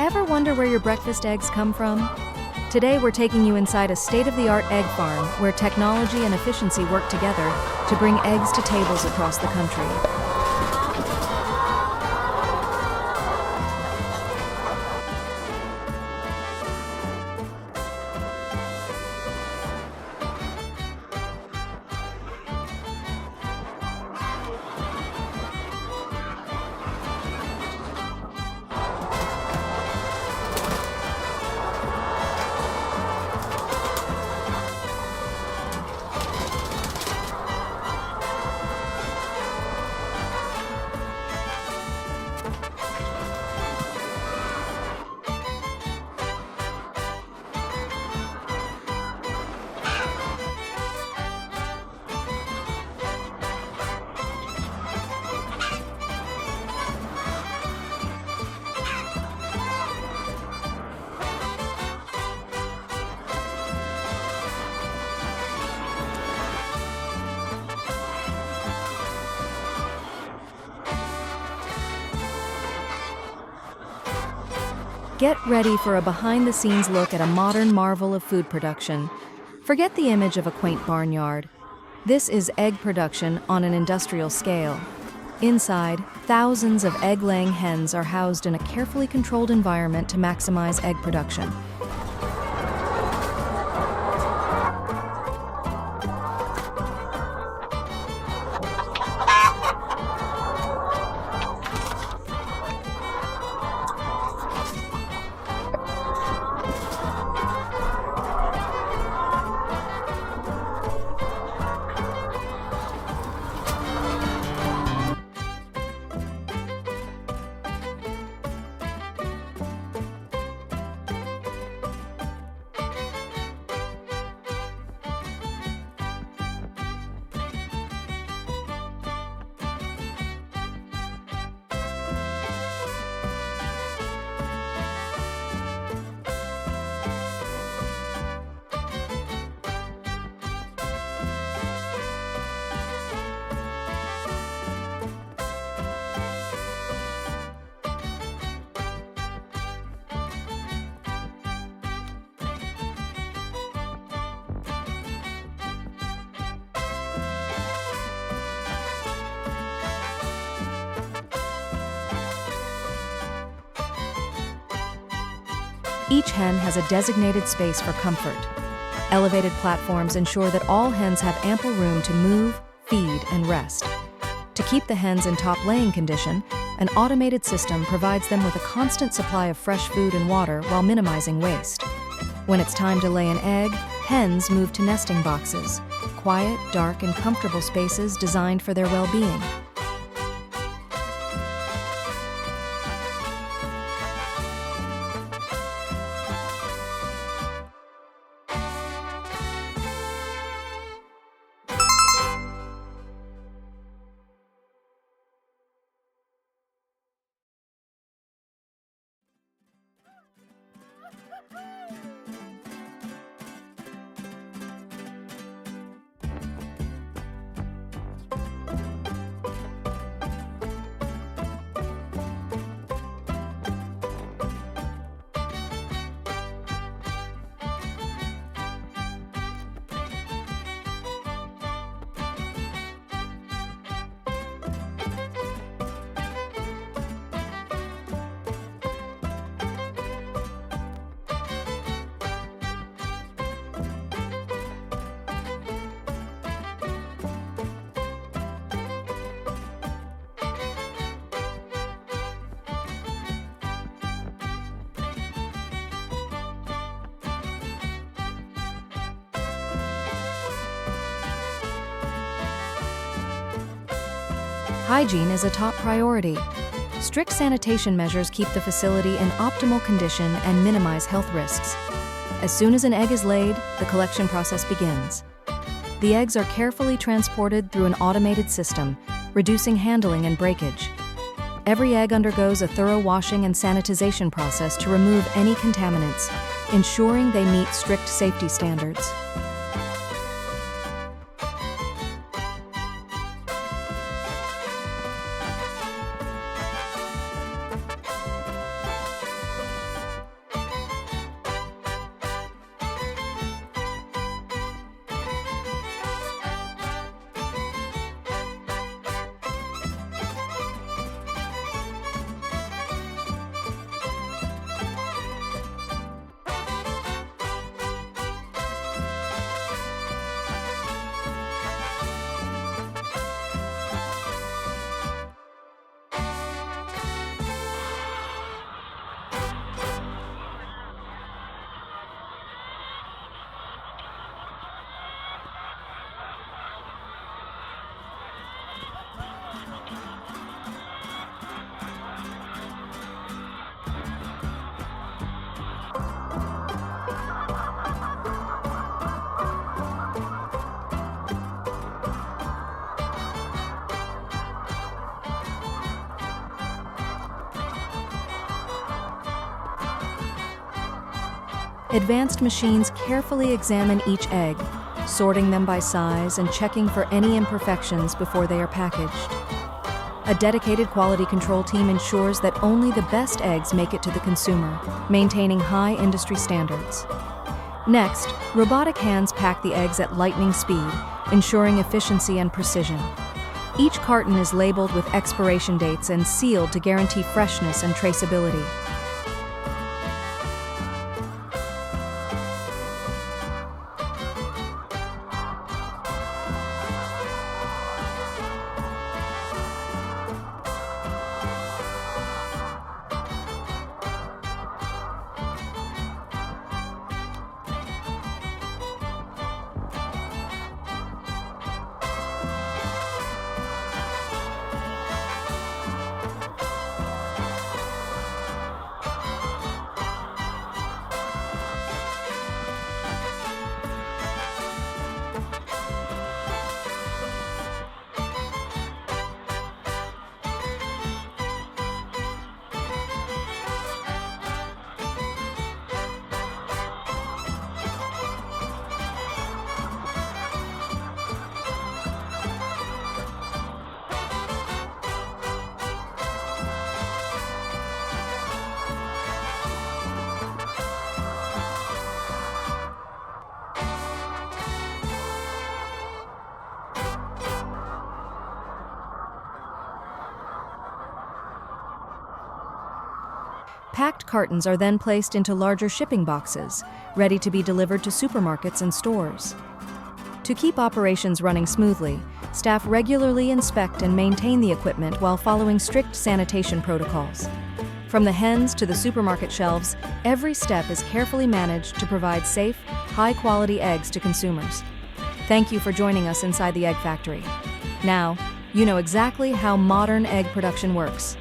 Ever wonder where your breakfast eggs come from? Today we're taking you inside a state-of-the-art egg farm where technology and efficiency work together to bring eggs to tables across the country. Get ready for a behind-the-scenes look at a modern marvel of food production. Forget the image of a quaint barnyard. This is egg production on an industrial scale. Inside, thousands of egg-laying hens are housed in a carefully controlled environment to maximize egg production. Each hen has a designated space for comfort. Elevated platforms ensure that all hens have ample room to move, feed, and rest. To keep the hens in top laying condition, an automated system provides them with a constant supply of fresh food and water while minimizing waste. When it's time to lay an egg, hens move to nesting boxes, quiet, dark, and comfortable spaces designed for their well-being. Hygiene is a top priority. Strict sanitation measures keep the facility in optimal condition and minimize health risks. As soon as an egg is laid, the collection process begins. The eggs are carefully transported through an automated system, reducing handling and breakage. Every egg undergoes a thorough washing and sanitization process to remove any contaminants, ensuring they meet strict safety standards. Advanced machines carefully examine each egg, sorting them by size and checking for any imperfections before they are packaged. A dedicated quality control team ensures that only the best eggs make it to the consumer, maintaining high industry standards. Next, robotic hands pack the eggs at lightning speed, ensuring efficiency and precision. Each carton is labeled with expiration dates and sealed to guarantee freshness and traceability. Packed cartons are then placed into larger shipping boxes, ready to be delivered to supermarkets and stores. To keep operations running smoothly, staff regularly inspect and maintain the equipment while following strict sanitation protocols. From the hens to the supermarket shelves, every step is carefully managed to provide safe, high-quality eggs to consumers. Thank you for joining us inside the egg factory. Now, you know exactly how modern egg production works.